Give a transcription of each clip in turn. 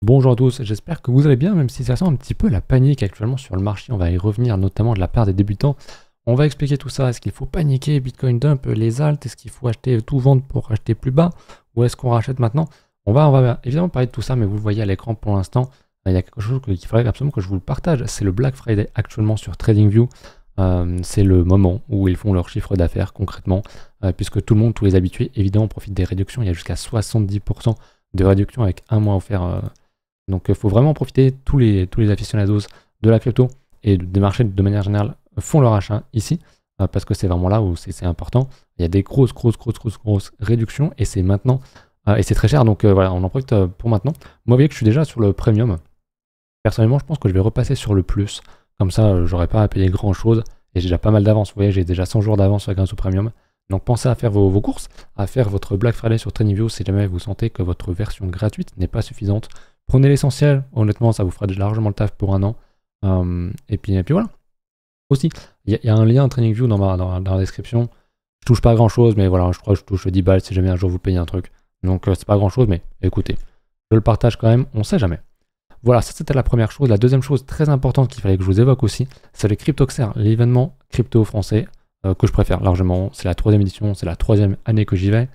Bonjour à tous, j'espère que vous allez bien, même si ça sent un petit peu la panique actuellement sur le marché. On va y revenir notamment de la part des débutants. On va expliquer tout ça. Est-ce qu'il faut paniquer, Bitcoin dump, les alts? Est-ce qu'il faut acheter tout vendre pour acheter plus bas? Ou est-ce qu'on rachète maintenant? On va évidemment parler de tout ça, mais vous le voyez à l'écran pour l'instant. Il y a quelque chose qu'il faudrait absolument que je vous le partage. C'est le Black Friday actuellement sur TradingView. C'est le moment où ils font leur chiffre d'affaires concrètement, puisque tout le monde, tous les habitués, évidemment, profitent des réductions. Il y a jusqu'à 70% de réduction avec un mois offert. Donc il faut vraiment profiter, tous les aficionados de la crypto et des marchés de manière générale font leur achat ici, parce que c'est vraiment là où c'est important. Il y a des grosses réductions et c'est maintenant, et c'est très cher, donc voilà, on en profite pour maintenant. Moi vous voyez que je suis déjà sur le premium. Personnellement je pense que je vais repasser sur le plus, comme ça j'aurai pas à payer grand chose et j'ai déjà pas mal d'avance. Vous voyez, j'ai déjà 100 jours d'avance grâce au premium. Donc pensez à faire vos courses, à faire votre Black Friday sur TradingView si jamais vous sentez que votre version gratuite n'est pas suffisante. Prenez l'essentiel, honnêtement ça vous fera déjà largement le taf pour un an. Et puis voilà. Aussi, il y a un lien TradingView dans la description. Je touche pas grand chose, mais voilà, je crois que je touche 10 balles si jamais un jour vous payez un truc. Donc c'est pas grand chose, mais écoutez, je le partage quand même, on sait jamais. Voilà, ça c'était la première chose. La deuxième chose très importante qu'il fallait que je vous évoque aussi, c'est le Cryptoxer, l'événement crypto français que je préfère largement. C'est la 3e édition, c'est la 3e année que j'y vais.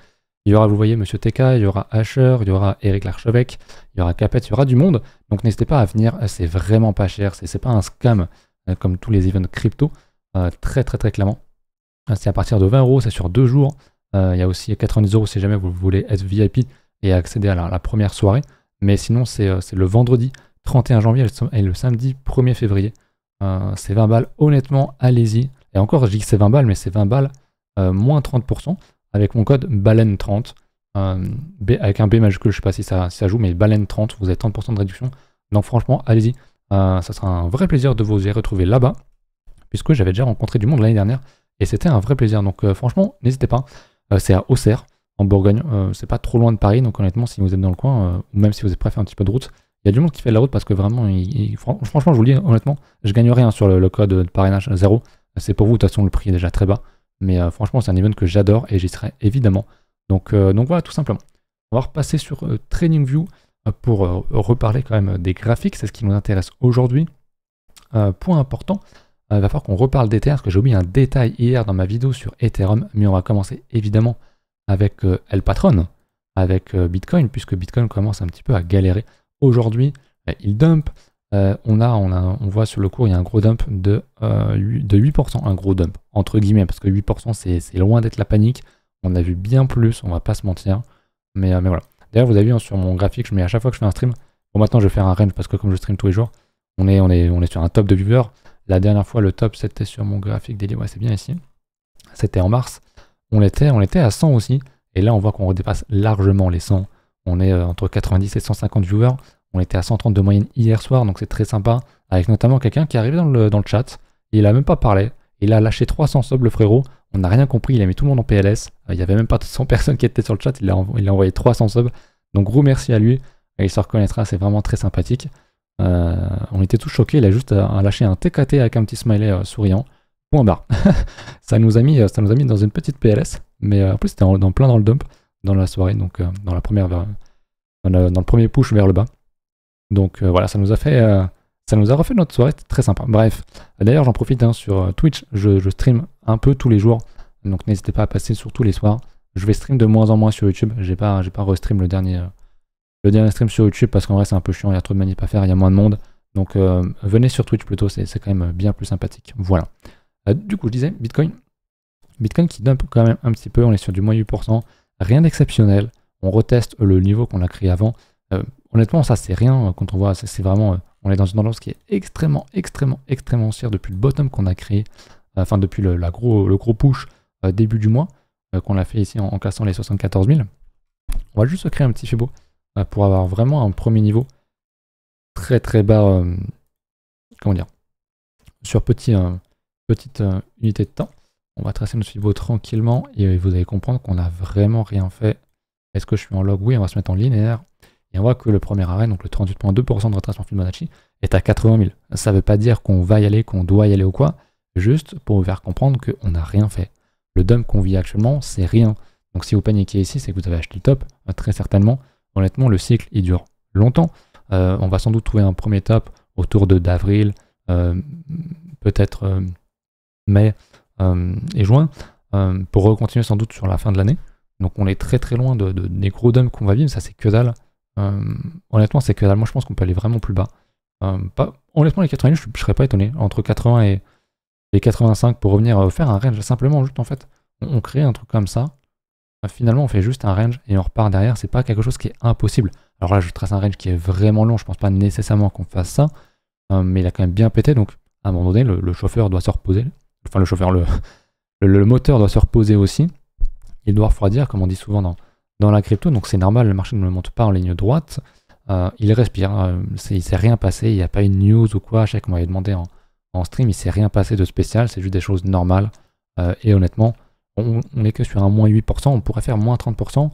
Il y aura, vous voyez, Monsieur TK, il y aura Asher, il y aura Eric Larchevêque, il y aura Capet, il y aura du monde. Donc n'hésitez pas à venir, c'est vraiment pas cher, c'est pas un scam comme tous les events crypto, très clairement. C'est à partir de 20 €, c'est sur 2 jours. Il y a aussi 90 € si jamais vous voulez être VIP et accéder à la première soirée. Mais sinon, c'est le vendredi 31 janvier et le samedi 1er février. C'est 20 balles, honnêtement, allez-y. Et encore, je dis que c'est 20 balles, mais c'est 20 balles moins 30%. Avec mon code BALEN30, avec un B majuscule, je sais pas si ça joue, mais BALEN30, vous avez 30% de réduction. Donc franchement, allez-y, ça sera un vrai plaisir de vous y retrouver là-bas, puisque j'avais déjà rencontré du monde l'année dernière, et c'était un vrai plaisir. Donc franchement, n'hésitez pas, c'est à Auxerre, en Bourgogne, c'est pas trop loin de Paris, donc honnêtement, si vous êtes dans le coin, ou même si vous êtes prêt à faire un petit peu de route, il y a du monde qui fait de la route, parce que vraiment, franchement, je vous le dis, honnêtement, je gagne rien sur le code de parrainage 0, c'est pour vous, de toute façon, le prix est déjà très bas. Mais franchement, c'est un event que j'adore et j'y serai évidemment. Donc voilà, tout simplement. On va repasser sur TradingView pour reparler quand même des graphiques. C'est ce qui nous intéresse aujourd'hui. Point important, il va falloir qu'on reparle d'Ether, parce que j'ai oublié un détail hier dans ma vidéo sur Ethereum. Mais on va commencer évidemment avec El Patron, avec Bitcoin, puisque Bitcoin commence un petit peu à galérer. Aujourd'hui, il dump. On voit sur le cours, il y a un gros dump de 8%, un gros dump, entre guillemets, parce que 8% c'est loin d'être la panique. On a vu bien plus, on va pas se mentir. Mais voilà. D'ailleurs, vous avez vu sur mon graphique, je mets à chaque fois que je fais un stream. Bon, maintenant je vais faire un range parce que comme je stream tous les jours, on est sur un top de viewers. La dernière fois, le top c'était sur mon graphique daily, ouais, c'est bien ici. C'était en mars. On était à 100 aussi. Et là, on voit qu'on redépasse largement les 100. On est entre 90 et 150 viewers. On était à 130 de moyenne hier soir, donc c'est très sympa. Avec notamment quelqu'un qui est arrivé dans le chat. Il a même pas parlé. Il a lâché 300 subs, le frérot. On n'a rien compris. Il a mis tout le monde en PLS. Il n'y avait même pas 100 personnes qui étaient sur le chat. Il a envoyé 300 subs. Donc gros merci à lui. Il se reconnaîtra. C'est vraiment très sympathique. On était tous choqués. Il a juste lâché un TKT avec un petit smiley souriant. Point barre. ça nous a mis dans une petite PLS. Mais en plus, c'était plein dans le dump dans la soirée. Donc dans le premier push vers le bas. Donc voilà, ça nous a refait notre soirée, c'était très sympa. Bref, d'ailleurs j'en profite sur Twitch, je stream un peu tous les jours, donc n'hésitez pas à passer sur tous les soirs. Je vais stream de moins en moins sur YouTube, j'ai pas restream le dernier stream sur YouTube parce qu'en vrai c'est un peu chiant, il y a trop de manip à faire, il y a moins de monde. Donc venez sur Twitch plutôt, c'est quand même bien plus sympathique. Voilà. Du coup je disais, Bitcoin qui dump quand même un petit peu, on est sur du moins 8%, rien d'exceptionnel, on reteste le niveau qu'on a créé avant. Honnêtement, ça c'est rien quand on voit, c'est vraiment, on est dans une tendance qui est extrêmement haussière depuis le bottom qu'on a créé, enfin depuis le gros push début du mois qu'on a fait ici en cassant les 74 000. On va juste se créer un petit Fibo pour avoir vraiment un premier niveau très bas, comment dire, sur petite unité de temps. On va tracer notre Fibo tranquillement et vous allez comprendre qu'on n'a vraiment rien fait. Est-ce que je suis en log? Oui, on va se mettre en linéaire. Et on voit que le premier arrêt, donc le 38,2% de retracement Fibonacci, est à 80 000. Ça ne veut pas dire qu'on va y aller, qu'on doit y aller ou quoi, juste pour vous faire comprendre qu'on n'a rien fait. Le dump qu'on vit actuellement, c'est rien. Donc si vous paniquez ici, c'est que vous avez acheté le top, très certainement. Honnêtement, le cycle, il dure longtemps. On va sans doute trouver un premier top autour d'avril, peut-être mai et juin, pour continuer sans doute sur la fin de l'année. Donc on est très très loin des gros dumps qu'on va vivre, ça c'est que dalle. Honnêtement c'est que dalle, moi je pense qu'on peut aller vraiment plus bas. Honnêtement les 80 je serais pas étonné, entre 80 et 85 pour revenir faire un range, simplement juste en fait, on crée un truc comme ça, finalement on fait juste un range et on repart derrière, c'est pas quelque chose qui est impossible. Alors là je trace un range qui est vraiment long, je pense pas nécessairement qu'on fasse ça, mais il a quand même bien pété, donc à un moment donné le chauffeur doit se reposer, enfin le chauffeur, le moteur doit se reposer aussi, il doit refroidir comme on dit souvent dans la crypto, donc c'est normal, le marché ne monte pas en ligne droite, il respire, il s'est rien passé, il n'y a pas une news ou quoi, je sais qu'on m'avait demandé en stream, il s'est rien passé de spécial, c'est juste des choses normales, et honnêtement, on n'est que sur un moins 8%, on pourrait faire moins 30%,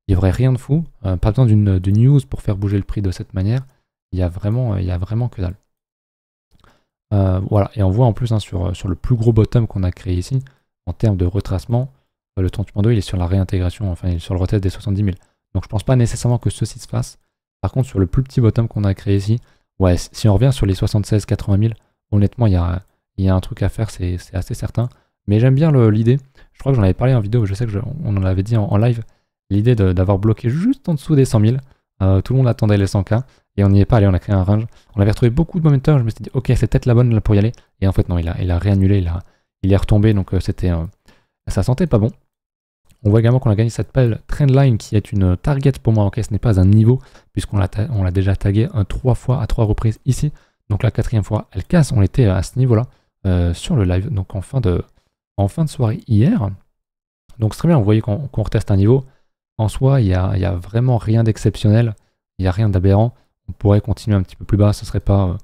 il n'y aurait rien de fou, pas besoin d'une news pour faire bouger le prix de cette manière, il y a vraiment que dalle. Voilà, et on voit en plus sur le plus gros bottom qu'on a créé ici, en termes de retracement, le 38.2 il est sur la réintégration, enfin il est sur le retest des 70 000. Donc je pense pas nécessairement que ceci se fasse. Par contre sur le plus petit bottom qu'on a créé ici, ouais, si on revient sur les 76-80 000, honnêtement il y a un truc à faire, c'est assez certain. Mais j'aime bien l'idée, je crois que j'en avais parlé en vidéo, je sais qu'on en avait dit en live, l'idée d'avoir bloqué juste en dessous des 100 000. Tout le monde attendait les 100K et on n'y est pas allé, on a créé un range. On avait retrouvé beaucoup de momentum, je me suis dit ok c'est peut-être la bonne là pour y aller. Et en fait non, il a réannulé, il est retombé, donc ça sentait pas bon. On voit également qu'on a gagné cette pelle Trendline qui est une target pour moi, ok ce n'est pas un niveau puisqu'on l'a déjà tagué 3 fois à 3 reprises ici. Donc la 4e fois elle casse, on était à ce niveau là sur le live, donc en fin de soirée hier. Donc c'est très bien, vous voyez qu'on reteste un niveau. En soi il y a vraiment rien d'exceptionnel, il n'y a rien d'aberrant. On pourrait continuer un petit peu plus bas, ce serait pas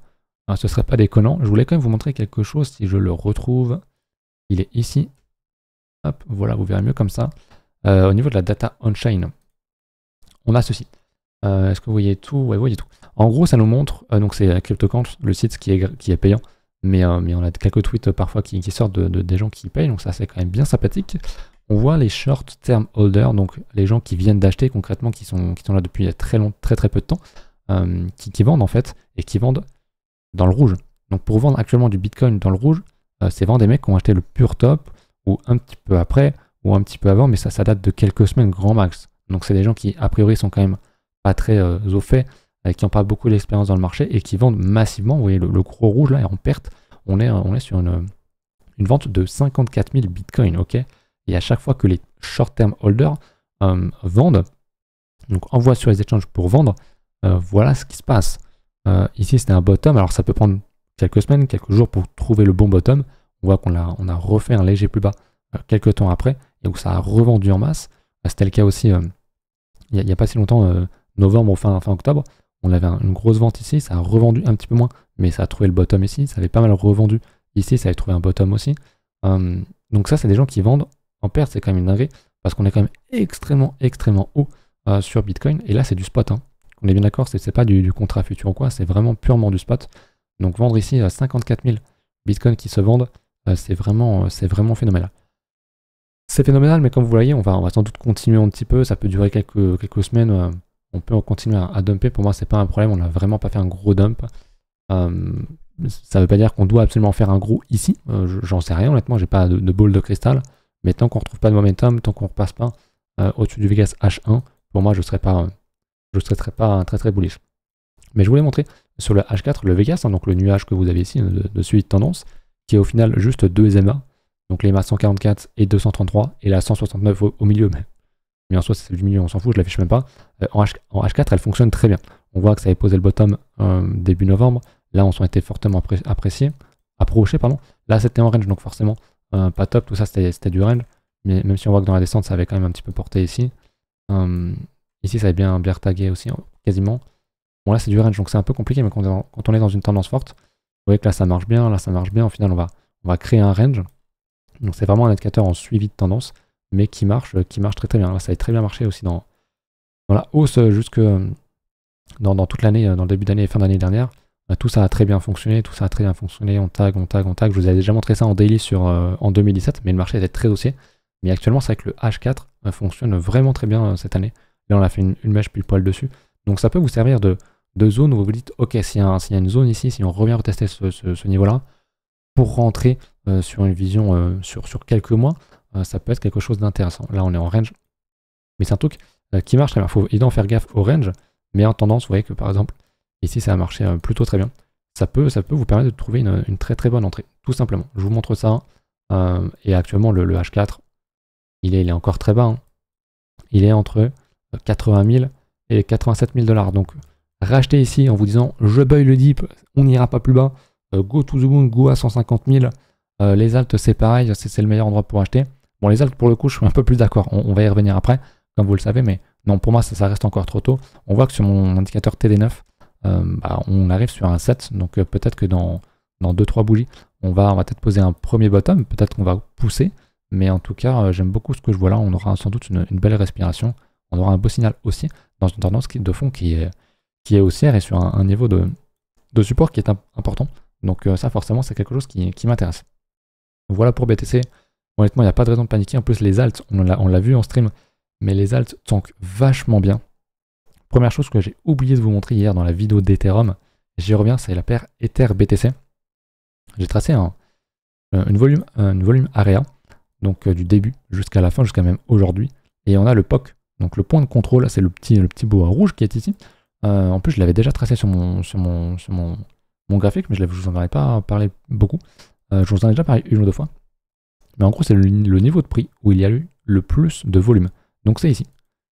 déconnant. Je voulais quand même vous montrer quelque chose si je le retrouve. Il est ici. Hop, voilà, vous verrez mieux comme ça. Au niveau de la data on-chain, on a ceci. Est-ce que vous voyez tout? Ouais, vous voyez tout. En gros, ça nous montre, donc c'est CryptoQuant, le site qui est payant, mais on a quelques tweets parfois qui sortent des gens qui payent, donc ça c'est quand même bien sympathique. On voit les short term holders, donc les gens qui viennent d'acheter concrètement, qui sont là depuis très peu de temps, qui vendent en fait, et qui vendent dans le rouge. Donc pour vendre actuellement du Bitcoin dans le rouge, c'est vraiment des mecs qui ont acheté le pur top, ou un petit peu après, ou un petit peu avant, mais ça date de quelques semaines grand max. Donc c'est des gens qui a priori sont quand même pas très au fait, qui n'ont pas beaucoup d'expérience dans le marché, et qui vendent massivement. Vous voyez le gros rouge là est en perte, on est sur une vente de 54 000 Bitcoin, ok. Et à chaque fois que les short-term holders vendent, donc envoient sur les exchanges pour vendre, voilà ce qui se passe. Ici c'était un bottom, alors ça peut prendre quelques semaines, quelques jours pour trouver le bon bottom. On voit qu'on a refait un léger plus bas quelques temps après, et où ça a revendu en masse. C'était le cas aussi il n'y a pas si longtemps, novembre ou fin octobre, on avait une grosse vente ici, ça a revendu un petit peu moins, mais ça a trouvé le bottom ici, ça avait pas mal revendu ici, ça avait trouvé un bottom aussi. Donc ça c'est des gens qui vendent en perte, c'est quand même une dinguerie, parce qu'on est quand même extrêmement haut sur Bitcoin, et là c'est du spot, hein. On est bien d'accord, c'est pas du contrat futur ou quoi, c'est vraiment purement du spot. Donc vendre ici à 54 000 Bitcoin qui se vendent, c'est vraiment phénoménal. C'est phénoménal, mais comme vous voyez, on va sans doute continuer un petit peu, ça peut durer quelques semaines, on peut continuer à dumper, pour moi c'est pas un problème, on n'a vraiment pas fait un gros dump. Ça veut pas dire qu'on doit absolument faire un gros ici, j'en sais rien honnêtement, j'ai pas de boule de cristal, mais tant qu'on retrouve pas de momentum, tant qu'on repasse pas au-dessus du Vegas H1, pour moi je serais pas très bullish. Mais je voulais montrer sur le H4, le Vegas, hein, donc le nuage que vous avez ici de suivi de tendance, qui est au final juste deux EMA, donc l'EMA 144 et 233, et la 169 au milieu, mais en soi c'est du milieu, on s'en fout, je l'affiche même pas. En H4 elle fonctionne très bien. On voit que ça avait posé le bottom début novembre, là on s'en était fortement approché, pardon. Là c'était en range, donc forcément pas top, tout ça c'était du range, mais même si on voit que dans la descente ça avait quand même un petit peu porté ici. Ici ça avait bien retagué aussi, quasiment. Bon là c'est du range, donc c'est un peu compliqué, mais quand on est dans une tendance forte, vous voyez que là ça marche bien, au final on va créer un range. Donc c'est vraiment un indicateur en suivi de tendance, mais qui marche très bien. Là ça a très bien marché aussi dans la hausse jusque dans toute l'année, dans le début d'année et fin d'année dernière. Tout ça a très bien fonctionné, on tag. Je vous avais déjà montré ça en daily en 2017, mais le marché était très haussier. Mais actuellement c'est vrai que le H4 fonctionne vraiment très bien cette année. Là on a fait une mèche pile poil dessus. Donc ça peut vous servir de de zones où vous vous dites, ok, s'il y a une zone ici, si on revient retester ce niveau-là, pour rentrer sur une vision sur quelques mois, ça peut être quelque chose d'intéressant. Là, on est en range, mais c'est un truc qui marche très bien. Il faut évidemment faire gaffe au range, mais en tendance, vous voyez que par exemple, ici, ça a marché plutôt très bien. Ça peut vous permettre de trouver une très très bonne entrée, tout simplement. Je vous montre ça. Et actuellement, le H4, il est encore très bas. Hein. Il est entre 80 000 et 87 000 $. Donc, racheter ici en vous disant, je buy le dip, on n'ira pas plus bas. Go to the moon, go à 150 000. Les alts, c'est pareil, c'est le meilleur endroit pour acheter. Bon, les alts, pour le coup, je suis un peu plus d'accord. On va y revenir après, comme vous le savez, mais non, pour moi, ça reste encore trop tôt. On voit que sur mon indicateur TD9, on arrive sur un 7, donc peut-être que dans 2-3 bougies, on va peut-être poser un premier bottom, peut-être qu'on va pousser, mais en tout cas, j'aime beaucoup ce que je vois là. On aura sans doute une belle respiration. On aura un beau signal aussi dans une tendance de fond qui est haussière et sur un niveau de support qui est important. Donc ça, forcément, c'est quelque chose qui m'intéresse. Voilà pour BTC. Honnêtement, il n'y a pas de raison de paniquer. En plus, les alts, on l'a vu en stream, mais les alts tankent vachement bien. Première chose que j'ai oublié de vous montrer hier dans la vidéo d'Ethereum, j'y reviens, c'est la paire Ether-BTC. J'ai tracé une volume area, donc du début jusqu'à la fin, jusqu'à même aujourd'hui. Et on a le POC, donc le point de contrôle, c'est le petit bout rouge qui est ici. En plus, je l'avais déjà tracé sur mon graphique, mais je ne vous en avais pas parlé beaucoup. Je vous en ai déjà parlé une ou deux fois. Mais en gros, c'est le niveau de prix où il y a eu le plus de volume. Donc c'est ici.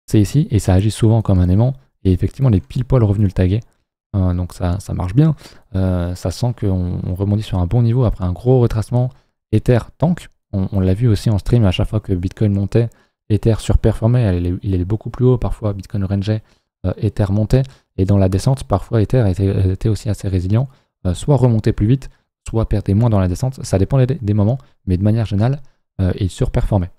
C'est ici, et ça agit souvent comme un aimant. Et effectivement, les pile poil revenus le taguer. Donc ça marche bien. Ça sent qu'on rebondit sur un bon niveau après un gros retracement. Ether tank. On l'a vu aussi en stream, à chaque fois que Bitcoin montait, Ether surperformait. Il allait beaucoup plus haut. Parfois, Bitcoin rangeait, Ether montait. Et dans la descente, parfois, Ether était aussi assez résilient. Soit remontait plus vite, soit perdait moins dans la descente. Ça dépendait des moments, mais de manière générale, il surperformait.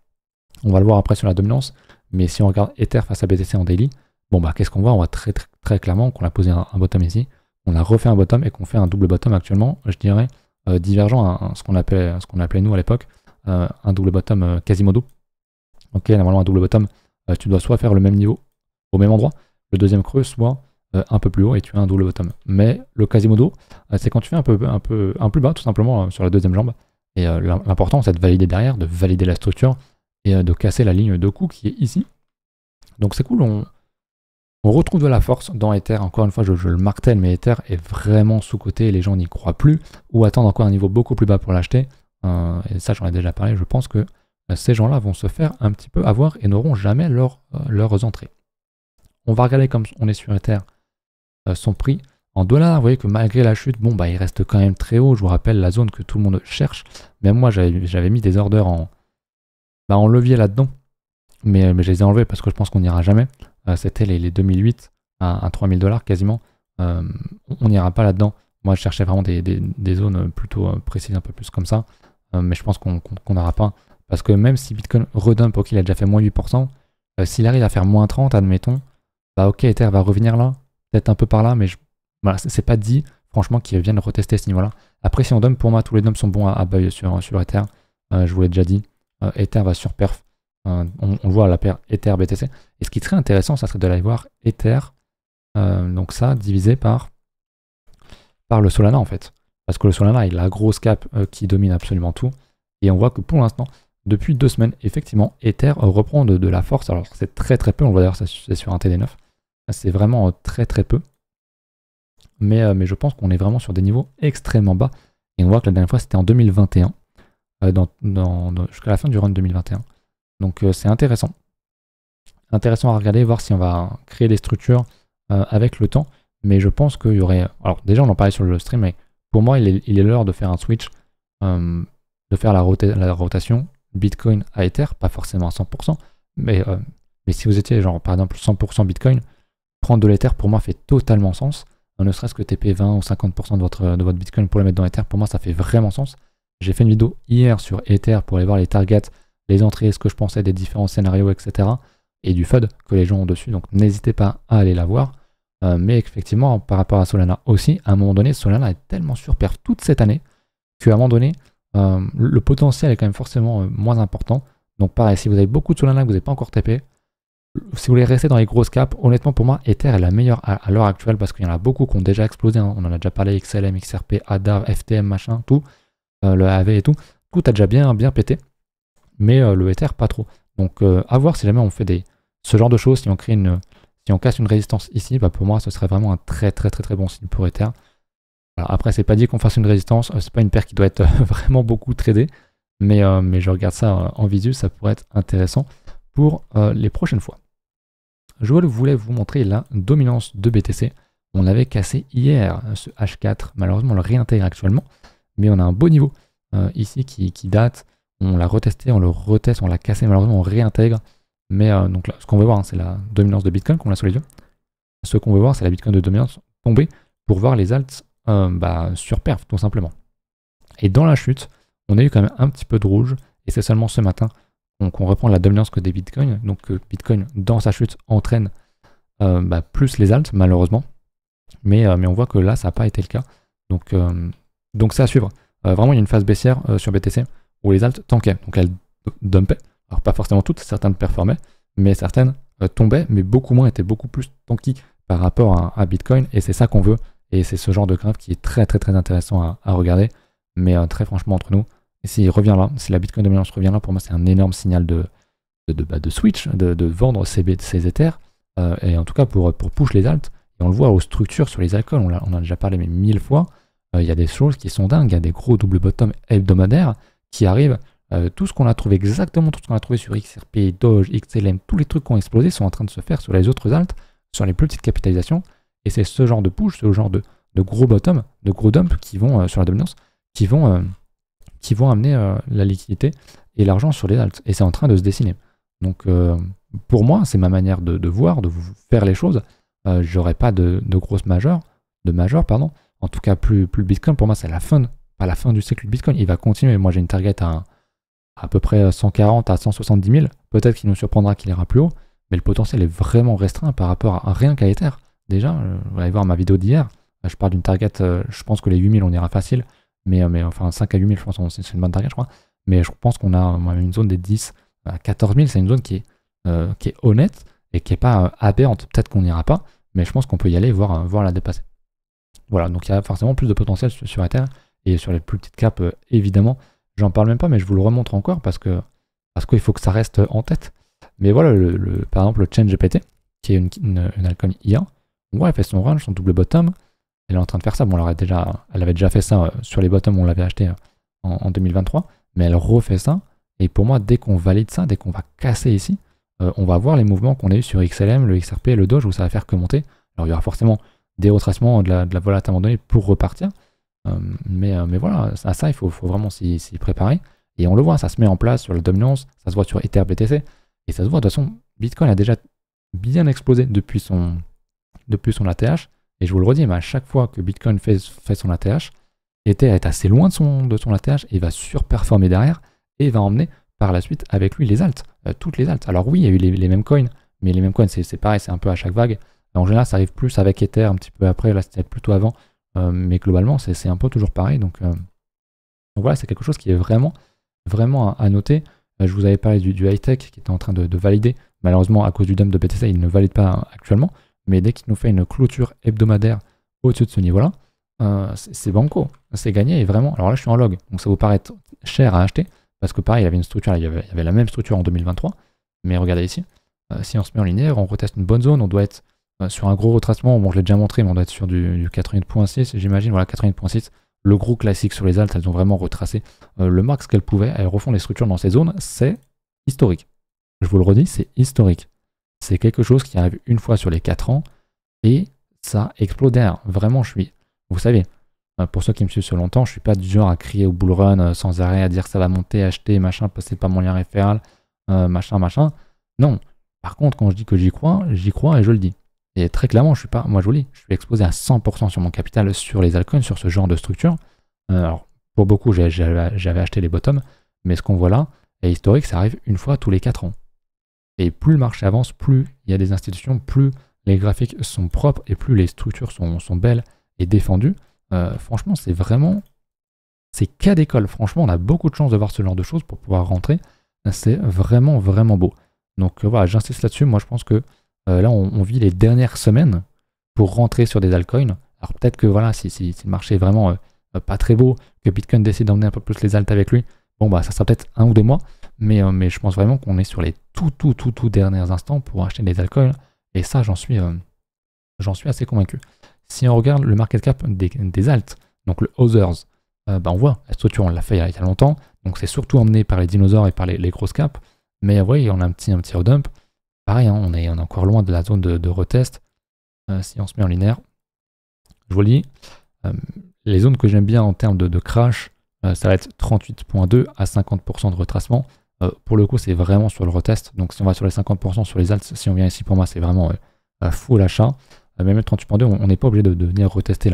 On va le voir après sur la dominance. Mais si on regarde Ether face à BTC en daily, bon bah qu'est-ce qu'on voit? On voit très clairement qu'on a posé un bottom ici, on a refait un bottom et qu'on fait un double bottom actuellement, je dirais, divergent à ce qu'on appelait nous à l'époque, un double bottom Quasimodo. Ok, normalement un double bottom, tu dois soit faire le même niveau au même endroit, le deuxième creux, soit un peu plus haut et tu as un double bottom. Mais le Quasimodo, c'est quand tu fais un plus bas tout simplement sur la deuxième jambe. Et l'important c'est de valider derrière, de valider la structure et de casser la ligne de coup qui est ici. Donc c'est cool, on retrouve de la force dans Ether. Encore une fois, je le martèle, mais Ether est vraiment sous-coté, les gens n'y croient plus, ou attendent encore un niveau beaucoup plus bas pour l'acheter. Et ça, j'en ai déjà parlé, je pense que ces gens-là vont se faire un petit peu avoir et n'auront jamais leurs entrées. On va regarder comme on est sur Ether, son prix en dollars. Vous voyez que malgré la chute, bon bah il reste quand même très haut. Je vous rappelle la zone que tout le monde cherche. Même moi, j'avais mis des orders en levier là-dedans, mais je les ai enlevés parce que je pense qu'on n'ira jamais. C'était les 2008 à 3000 $ quasiment. On n'ira pas là-dedans. Moi, je cherchais vraiment des zones plutôt précises, un peu plus comme ça. Mais je pense qu'on n'aura pas. Parce que même si Bitcoin redump, ok, il a déjà fait moins 8%, s'il arrive à faire moins 30, admettons, bah ok, Ether va revenir là, peut-être un peu par là, mais voilà, c'est pas dit, franchement, qu'ils viennent retester ce niveau-là. Après, si on dump, pour moi, tous les dumps sont bons à buy sur Ether. Je vous l'ai déjà dit. Ether va surperf. On voit la paire Ether-BTC. Et ce qui serait intéressant, ça serait d'aller voir Ether, donc ça, divisé par le Solana en fait. Parce que le Solana, il a la grosse cap qui domine absolument tout. Et on voit que pour l'instant, depuis 2 semaines, effectivement, Ether reprend de la force. Alors c'est très peu, on le voit d'ailleurs, c'est sur un TD9. C'est vraiment très peu. Mais je pense qu'on est vraiment sur des niveaux extrêmement bas. Et on voit que la dernière fois, c'était en 2021. Jusqu'à la fin du run 2021. Donc c'est intéressant. Intéressant à regarder, voir si on va créer des structures avec le temps. Mais je pense qu'il y aurait... Alors déjà on en parlait sur le stream, mais pour moi il est l'heure de faire un switch, de faire la rotation Bitcoin à Ether, pas forcément à 100%, mais si vous étiez genre par exemple 100% Bitcoin, prendre de l'Ether pour moi fait totalement sens. Ne serait-ce que TP 20 ou 50% de votre Bitcoin pour le mettre dans Ether, pour moi ça fait vraiment sens. J'ai fait une vidéo hier sur Ether pour aller voir les targets, les entrées, ce que je pensais des différents scénarios, etc. Et du FUD que les gens ont dessus, donc n'hésitez pas à aller la voir. Mais effectivement, par rapport à Solana aussi, à un moment donné, Solana est tellement surperf toute cette année qu'à un moment donné, le potentiel est quand même forcément moins important. Donc pareil, si vous avez beaucoup de Solana que vous n'avez pas encore TP, si vous voulez rester dans les grosses caps, honnêtement pour moi, Ether est la meilleure à l'heure actuelle parce qu'il y en a beaucoup qui ont déjà explosé. Hein. On en a déjà parlé, XLM, XRP, ADA, FTM, machin, tout, le AV et tout. Tout a déjà bien pété, mais le Ether pas trop. Donc à voir si jamais on fait ce genre de choses, si on casse une résistance ici, bah, pour moi ce serait vraiment un très bon signe pour Ether. Voilà, après c'est pas dit qu'on fasse une résistance, c'est pas une paire qui doit être vraiment beaucoup tradée, mais je regarde ça en visu, ça pourrait être intéressant pour les prochaines fois. Je voulais vous montrer la dominance de BTC. On l'avait cassé hier, ce H4. Malheureusement, on le réintègre actuellement. Mais on a un beau niveau ici qui date. On l'a retesté, on le reteste, on l'a cassé. Malheureusement, on réintègre. Mais donc là, ce qu'on veut voir, hein, c'est la dominance de Bitcoin qu'on a sous les yeux. Ce qu'on veut voir, c'est la Bitcoin de dominance tomber pour voir les alts sur perf, tout simplement. Et dans la chute, on a eu quand même un petit peu de rouge. Et c'est seulement ce matin qu'on reprend la dominance que des bitcoins, donc Bitcoin dans sa chute entraîne plus les alts malheureusement, mais on voit que là ça n'a pas été le cas, donc c'est à suivre. Vraiment il y a une phase baissière sur BTC où les alts tankaient, donc elles dumpaient, alors pas forcément toutes, certaines performaient, mais certaines tombaient, mais étaient beaucoup plus tanky par rapport à Bitcoin, et c'est ça qu'on veut, et c'est ce genre de graphe qui est très intéressant à regarder, mais très franchement entre nous, et s'il revient là, si la Bitcoin dominance revient là, pour moi c'est un énorme signal de switch, de vendre ces Ethers, et en tout cas pour push les alts, et on le voit aux structures sur les alcools, on en a déjà parlé mais 1000 fois, il y a des choses qui sont dingues, il y a des gros double bottom hebdomadaires qui arrivent, tout ce qu'on a trouvé sur XRP, Doge, XLM, tous les trucs qui ont explosé sont en train de se faire sur les autres alts, sur les plus petites capitalisations, et c'est ce genre de push, ce genre de gros bottom, de gros dump qui vont sur la dominance, qui vont amener la liquidité et l'argent sur les alts. Et c'est en train de se dessiner. Donc pour moi, c'est ma manière de voir, de faire les choses. J'aurais pas de grosses majeures, pardon. En tout cas, plus le Bitcoin, pour moi, c'est pas la fin du cycle du Bitcoin. Il va continuer. Moi, j'ai une target à peu près 140 à 170 000. Peut-être qu'il nous surprendra qu'il ira plus haut. Mais le potentiel est vraiment restreint par rapport à rien qu'à Ether. Déjà, vous allez voir ma vidéo d'hier. Je parle d'une target, je pense que les 8000, on ira facile. Mais enfin 5 à 8000, je pense que c'est une bonne target, je crois. Mais je pense qu'on a une zone des 10 à 14 000, c'est une zone qui est honnête et qui n'est pas aberrante. Peut-être qu'on n'ira pas, mais je pense qu'on peut y aller voir la dépasser. Voilà, donc il y a forcément plus de potentiel sur Ether et sur les plus petites caps, évidemment. J'en parle même pas, mais je vous le remontre encore parce qu'il faut que ça reste en tête. Mais voilà, par exemple, le Chain GPT, qui est une altcoin IA, on voit, elle fait son run, son double bottom. Elle est en train de faire ça. Bon, elle avait déjà fait ça sur les bottoms, on l'avait acheté en 2023, mais elle refait ça. Et pour moi, dès qu'on valide ça, dès qu'on va casser ici, on va voir les mouvements qu'on a eu sur XLM, le XRP, le Doge, où ça va faire que monter. Alors il y aura forcément des retracements, de la volat à un moment donné pour repartir. Mais voilà, à ça, il faut vraiment s'y préparer. Et on le voit, ça se met en place sur la dominance, ça se voit sur Ether BTC. Et ça se voit, de toute façon, Bitcoin a déjà bien explosé depuis son ATH. Et je vous le redis, mais à chaque fois que Bitcoin fait son ATH, Ether est assez loin de son ATH et va surperformer derrière et va emmener par la suite avec lui les alts, toutes les alts. Alors oui, il y a eu les mêmes coins, mais les mêmes coins c'est pareil, c'est un peu à chaque vague. En général, ça arrive plus avec Ether, un petit peu après, là c'était plutôt avant, mais globalement c'est un peu toujours pareil. Donc voilà, c'est quelque chose qui est vraiment à noter. Je vous avais parlé du high-tech qui était en train de valider. Malheureusement, à cause du dump de BTC, il ne valide pas actuellement. Mais dès qu'il nous fait une clôture hebdomadaire au-dessus de ce niveau-là, c'est banco, c'est gagné. Et vraiment, alors là je suis en log, donc ça vous paraît cher à acheter, parce que pareil, il y avait une structure, il y avait la même structure en 2023, mais regardez ici, si on se met en linéaire, on reteste une bonne zone, on doit être sur un gros retracement, bon je l'ai déjà montré, mais on doit être sur du 88.6, j'imagine, voilà 88.6, le gros classique sur les alts, elles ont vraiment retracé le max qu'elles pouvaient, elles refont les structures dans ces zones, c'est historique. Je vous le redis, c'est historique. C'est quelque chose qui arrive une fois sur les 4 ans et ça explose derrière. Vraiment, vous savez, pour ceux qui me suivent sur longtemps, je suis pas du genre à crier au bull run sans arrêt, à dire ça va monter, acheter, machin, passer par mon lien référal, machin. Non. Par contre, quand je dis que j'y crois et je le dis. Et très clairement, je vous le dis, je suis exposé à 100% sur mon capital sur les altcoins, sur ce genre de structure. Alors, pour beaucoup, j'avais acheté les bottoms, mais ce qu'on voit là est historique, ça arrive une fois tous les 4 ans. Et plus le marché avance, plus il y a des institutions, plus les graphiques sont propres et plus les structures sont belles et défendues. Franchement, c'est cas d'école. Franchement, on a beaucoup de chance de voir ce genre de choses pour pouvoir rentrer. C'est vraiment beau. Donc voilà, j'insiste là-dessus. Moi, je pense que là, on vit les dernières semaines pour rentrer sur des altcoins. Alors peut-être que voilà, si le marché est vraiment pas très beau, que Bitcoin décide d'emmener un peu plus les alts avec lui, bon bah ça sera peut-être 1 ou 2 mois, mais je pense vraiment qu'on est sur les tout derniers instants pour acheter des altcoins, et ça j'en suis assez convaincu. Si on regarde le market cap des alts, donc le Others, bah on voit, la structure on l'a fait il y a longtemps, donc c'est surtout emmené par les dinosaures et par les grosses caps, mais oui, on a un petit redump. Pareil, hein, on est encore loin de la zone de retest. Si on se met en linéaire, je vous le dis, les zones que j'aime bien en termes de crash, ça va être 38.2 à 50% de retracement. Pour le coup, c'est vraiment sur le retest. Donc si on va sur les 50% sur les alts, si on vient ici, pour moi, c'est vraiment full achat. Même le 38.2, on n'est pas obligé de venir retester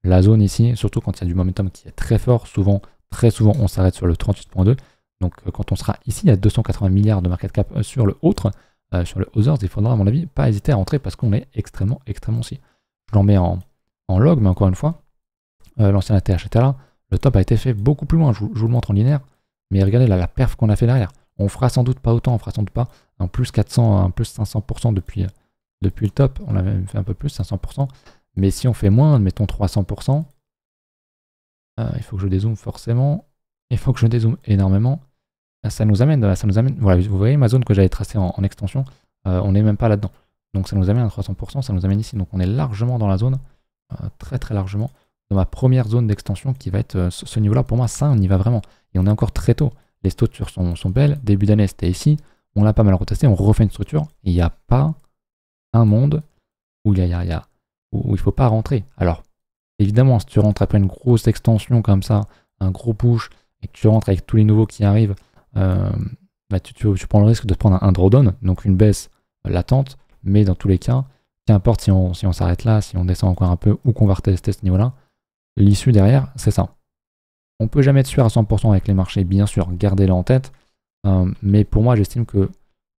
la zone ici, surtout quand il y a du momentum qui est très fort. Très souvent, on s'arrête sur le 38.2. Donc quand on sera ici, il y a 280 milliards de market cap sur le autre. Sur le Others, il faudra, à mon avis, pas hésiter à rentrer parce qu'on est extrêmement aussi. Je l'en mets en log, mais encore une fois, l'ancien ATH était là. Le top a été fait beaucoup plus loin. Je vous le montre en linéaire. Mais regardez là, la perf qu'on a fait derrière. On fera sans doute pas autant, on fera sans doute pas un plus 400, un plus 500% depuis le top. On avait fait un peu plus, 500%. Mais si on fait moins, mettons 300%, il faut que je dézoome forcément. Il faut que je dézoome énormément. Ça nous amène. Voilà, vous voyez ma zone que j'avais tracée en extension. On n'est même pas là-dedans. Donc ça nous amène à 300%, ça nous amène ici. Donc on est largement dans la zone, très largement, dans ma première zone d'extension qui va être ce niveau-là. Pour moi, ça, on y va vraiment. Et on est encore très tôt. Les structures sont belles. Début d'année, c'était ici. On l'a pas mal retesté. On refait une structure. Et il n'y a pas un monde où il ne faut pas rentrer. Alors, évidemment, si tu rentres après une grosse extension comme ça, un gros push, et que tu rentres avec tous les nouveaux qui arrivent, bah tu prends le risque de prendre un drawdown, donc une baisse latente, mais dans tous les cas, qu'importe si on s'arrête là, si on descend encore un peu, ou qu'on va retester ce niveau-là, l'issue derrière, c'est ça. On peut jamais être sûr à 100% avec les marchés, bien sûr, gardez-le en tête, mais pour moi, j'estime que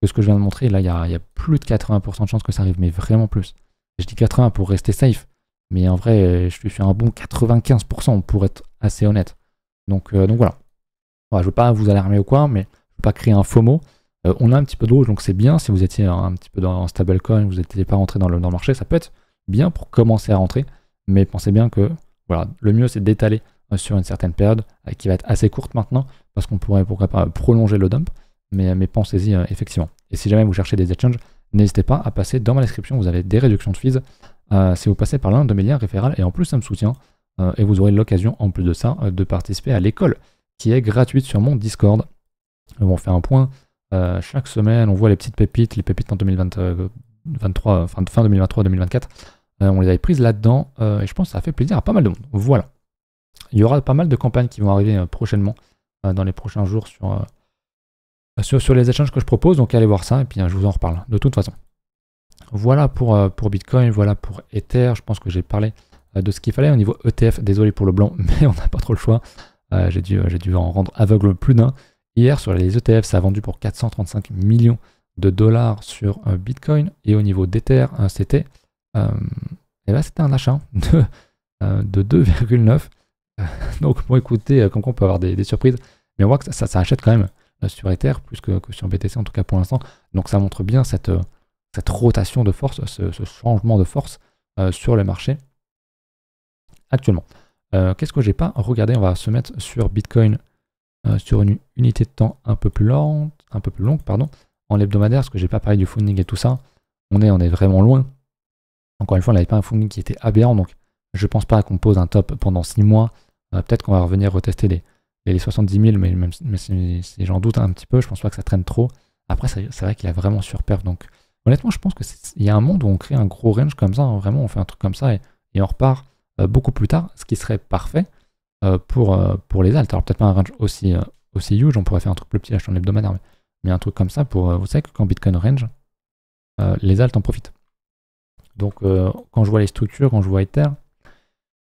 ce que je viens de montrer, là, il y a plus de 80% de chances que ça arrive, mais vraiment plus. Je dis 80 pour rester safe, mais en vrai, je suis sur un bon 95% pour être assez honnête. Donc voilà. Je ne veux pas vous alarmer ou quoi, mais je ne veux pas créer un FOMO. On a un petit peu de rouge, donc c'est bien. Si vous étiez un petit peu dans stablecoin, vous n'étiez pas rentré dans le marché, ça peut être bien pour commencer à rentrer. Mais pensez bien que voilà, le mieux, c'est d'étaler sur une certaine période qui va être assez courte maintenant, parce qu'on pourrait pourquoi pas prolonger le dump. Mais pensez-y effectivement. Et si jamais vous cherchez des exchanges, n'hésitez pas à passer dans ma description. Vous avez des réductions de fees si vous passez par l'un de mes liens référals. Et en plus, ça me soutient. Et vous aurez l'occasion, en plus de ça, de participer à l'école qui est gratuite sur mon Discord. On fait un point chaque semaine, on voit les petites pépites, les pépites en 2023, fin 2023-2024. On les avait prises là-dedans et je pense que ça a fait plaisir à pas mal de monde. Voilà. Il y aura pas mal de campagnes qui vont arriver prochainement, dans les prochains jours sur les échanges que je propose, donc allez voir ça et puis je vous en reparle de toute façon. Voilà pour Bitcoin, voilà pour Ether. Je pense que j'ai parlé de ce qu'il fallait au niveau ETF. Désolé pour le blanc, mais on n'a pas trop le choix. J'ai dû en rendre aveugle plus d'un. Hier, sur les ETF, ça a vendu pour 435 millions de dollars sur Bitcoin. Et au niveau d'Ether, c'était un achat de 2,9. Donc, bon, écoutez, comme on peut avoir des surprises. Mais on voit que ça achète quand même sur Ether, plus que sur BTC, en tout cas pour l'instant. Donc, ça montre bien cette rotation de force, ce changement de force sur le marché actuellement. Qu'est-ce que j'ai pas regardé? On va se mettre sur Bitcoin sur une unité de temps un peu plus longue, en l'hebdomadaire, parce que j'ai pas parlé du funding et tout ça. On est vraiment loin. Encore une fois, on n'avait pas un funding qui était aberrant, donc je pense pas qu'on pose un top pendant 6 mois. Peut-être qu'on va revenir retester les 70 000, mais si j'en doute un petit peu, je pense pas que ça traîne trop. Après, c'est vrai qu'il a vraiment surperf, donc honnêtement, je pense qu'il y a un monde où on crée un gros range comme ça, hein, vraiment, on fait un truc comme ça et on repart beaucoup plus tard, ce qui serait parfait pour les alts. Alors peut-être pas un range aussi huge, on pourrait faire un truc plus petit, acheter en hebdomadaire, mais un truc comme ça pour, vous savez que quand Bitcoin range, les alts en profitent. Donc quand je vois les structures, quand je vois Ether,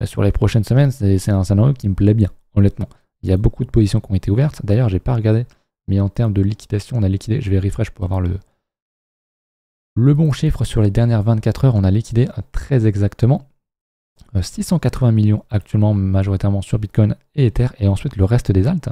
sur les prochaines semaines, c'est un scénario qui me plaît bien, honnêtement. Il y a beaucoup de positions qui ont été ouvertes, d'ailleurs j'ai pas regardé, mais en termes de liquidation, on a liquidé, je vais refresh pour avoir le bon chiffre sur les dernières 24 heures, on a liquidé très exactement 680 millions actuellement, majoritairement sur Bitcoin et Ether, et ensuite le reste des alts.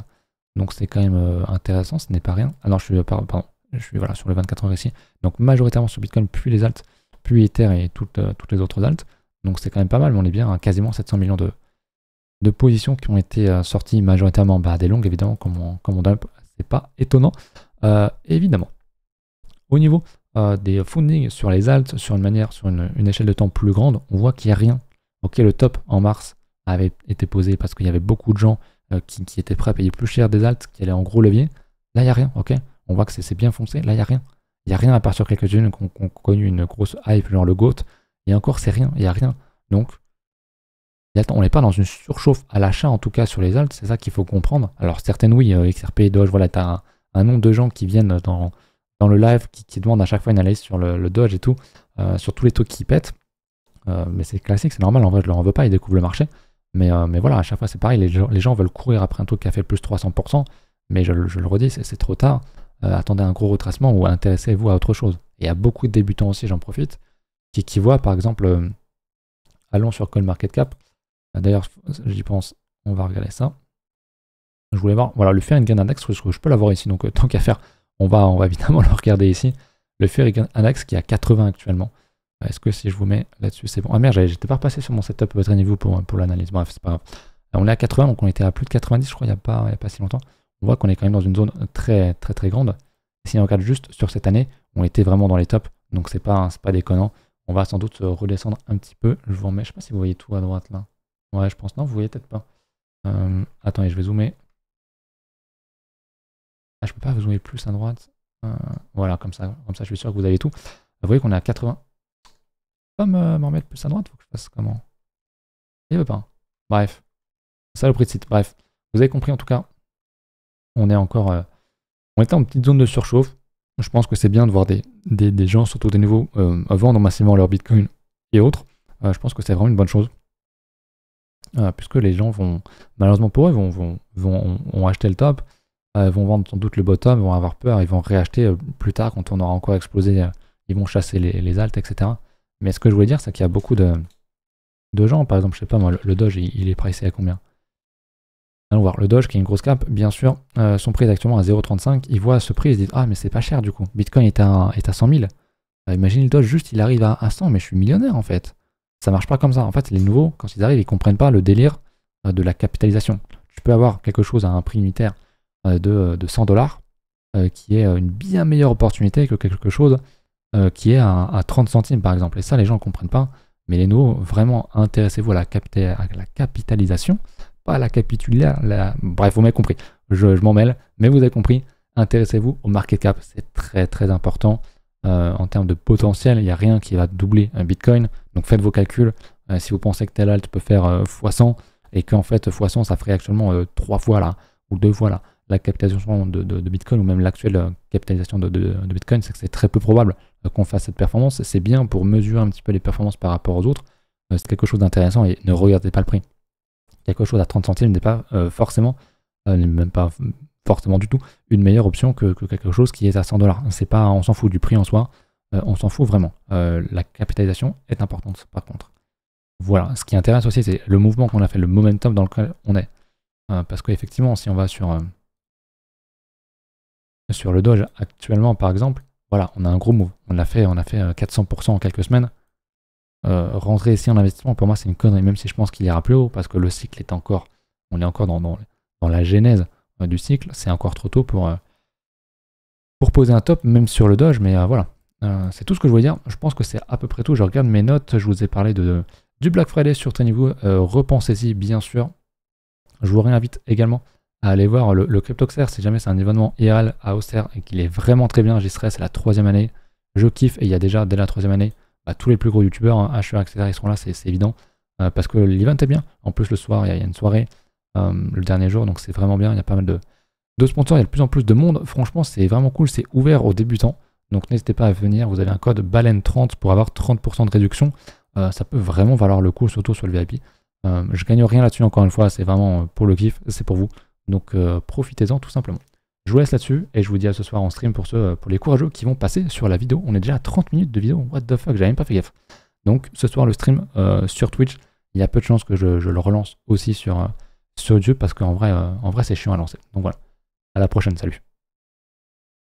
Donc c'est quand même intéressant, ce n'est pas rien. Alors je suis, pardon, Je suis voilà, sur le 24 heures ici. Donc majoritairement sur Bitcoin, puis les alts, puis Ether et toutes les autres alts. Donc c'est quand même pas mal, mais on est bien à quasiment 700 millions de positions qui ont été sorties majoritairement des longues, évidemment, comme on dump. C'est pas étonnant, évidemment. Au niveau des fundings sur les alts, sur une échelle de temps plus grande, on voit qu'il n'y a rien. Ok, le top en mars avait été posé parce qu'il y avait beaucoup de gens qui étaient prêts à payer plus cher des alts, qui allaient en gros levier. Là, il n'y a rien, ok. On voit que c'est bien foncé. Là, il n'y a rien. Il n'y a rien à part sur quelques-unes qui ont connu une grosse hype, genre le GOAT. Et encore, c'est rien. Il n'y a rien. Donc, on n'est pas dans une surchauffe à l'achat, en tout cas sur les alts. C'est ça qu'il faut comprendre. Alors, certaines, oui, XRP, Doge, voilà, tu as un nombre de gens qui viennent dans le live, qui demandent à chaque fois une analyse sur le Doge et tout, sur tous les taux qui pètent. Mais c'est classique, c'est normal. En vrai, je leur en veux pas. Ils découvrent le marché. Mais voilà, à chaque fois, c'est pareil. Les gens veulent courir après un taux qui a fait plus 300%. Mais je le redis, c'est trop tard. Attendez un gros retracement ou intéressez-vous à autre chose. Et il y a beaucoup de débutants aussi, j'en profite, qui voient par exemple, allons sur CoinMarketCap. D'ailleurs, j'y pense, on va regarder ça. Je voulais voir, voilà, le Fear and Gain Index, je peux l'avoir ici, donc tant qu'à faire, on va évidemment le regarder ici. Le Fear and Gain Index qui est à 80 actuellement. Est-ce que si je vous mets là-dessus, c'est bon? Ah merde, j'étais pas repassé sur mon setup TradingView pour l'analyse. Bref, c'est pas grave. On est à 80, donc on était à plus de 90, je crois, il n'y a pas si longtemps. On voit qu'on est quand même dans une zone très très très grande. Et si on regarde juste sur cette année, on était vraiment dans les tops, donc c'est pas déconnant. On va sans doute redescendre un petit peu. Je vous remets, je sais pas si vous voyez tout à droite là. Ouais, je pense, non, vous voyez peut-être pas. Attendez, je vais zoomer. Ah, je peux pas vous zoomer plus à droite. Voilà, comme ça je suis sûr que vous avez tout. Vous voyez qu'on est à 80. Pas me remettre plus à droite, faut que je fasse comment? Il veut pas. Bref. Ça le prix de site. Bref. Vous avez compris en tout cas. On est encore. On était en petite zone de surchauffe. Je pense que c'est bien de voir des gens, surtout des nouveaux, vendre massivement leur Bitcoin et autres. Je pense que c'est vraiment une bonne chose. Puisque les gens vont, malheureusement pour eux, vont acheter le top, vont vendre sans doute le bottom, vont avoir peur, ils vont réacheter plus tard quand on aura encore explosé, ils vont chasser les alts, etc. Mais ce que je voulais dire, c'est qu'il y a beaucoup de gens, par exemple, je sais pas moi, le Doge, il est pricé à combien? Allons voir, le Doge qui est une grosse cap, bien sûr, son prix est actuellement à 0,35, ils voient ce prix, ils se disent ah mais c'est pas cher du coup, Bitcoin est à 100 000, imagine le Doge juste il arrive à 100, mais je suis millionnaire en fait. Ça marche pas comme ça, en fait les nouveaux, quand ils arrivent, ils comprennent pas le délire de la capitalisation. Tu peux avoir quelque chose à un prix unitaire de 100 $, qui est une bien meilleure opportunité que quelque chose qui est à 30 centimes par exemple, et ça les gens ne comprennent pas, mais les nouveaux, vraiment intéressez-vous à la capitalisation, pas à la capitulaire, bref, vous m'avez compris, je m'en mêle, mais vous avez compris, intéressez-vous au market cap, c'est très très important. En termes de potentiel, il n'y a rien qui va doubler un Bitcoin, donc faites vos calculs. Si vous pensez que tel alt peut faire x100 et qu'en fait x100 ça ferait actuellement 3 fois là, ou 2 fois là, la capitalisation de Bitcoin ou même l'actuelle capitalisation de Bitcoin, c'est que c'est très peu probable qu'on fasse cette performance. C'est bien pour mesurer un petit peu les performances par rapport aux autres, c'est quelque chose d'intéressant et ne regardez pas le prix. Quelque chose à 30 centimes n'est pas forcément, même pas forcément du tout, une meilleure option que quelque chose qui est à 100 $. C'est pas, on s'en fout du prix en soi, on s'en fout vraiment. La capitalisation est importante par contre. Voilà, ce qui intéresse aussi, c'est le mouvement qu'on a fait, le momentum dans lequel on est. Parce qu'effectivement, si on va sur le Doge actuellement par exemple, voilà, on a un gros move. On a fait 400% en quelques semaines. Rentrer ici en investissement, pour moi, c'est une connerie, même si je pense qu'il ira plus haut, parce que le cycle est encore, on est encore dans la genèse du cycle, c'est encore trop tôt pour poser un top, même sur le Doge, mais voilà. C'est tout ce que je voulais dire, je pense que c'est à peu près tout. Je regarde mes notes, je vous ai parlé du Black Friday sur TradingView, repensez-y bien sûr. Je vous réinvite également à aller voir le CryptoXer, si jamais c'est un événement IRL à Auxerre et qu'il est vraiment très bien, j'y serai, c'est la 3e année, je kiffe, et il y a déjà, dès la 3e année, tous les plus gros youtubeurs, HER, etc., ils seront là, c'est évident, parce que l'event est bien. En plus, le soir, il y a une soirée, le dernier jour, donc c'est vraiment bien. Il y a pas mal de sponsors, il y a de plus en plus de monde. Franchement, c'est vraiment cool, c'est ouvert aux débutants. Donc n'hésitez pas à venir, vous avez un code BALEN30 pour avoir 30% de réduction. Ça peut vraiment valoir le coup, surtout sur le VIP. Je gagne rien là-dessus, encore une fois, c'est vraiment pour le kiff, c'est pour vous. Donc profitez-en tout simplement. Je vous laisse là-dessus et je vous dis à ce soir en stream pour les courageux qui vont passer sur la vidéo. On est déjà à 30 minutes de vidéo, what the fuck, j'avais même pas fait gaffe. Donc ce soir le stream sur Twitch, il y a peu de chances que je le relance aussi sur YouTube parce qu'en vrai, c'est chiant à lancer. Donc voilà, à la prochaine, salut.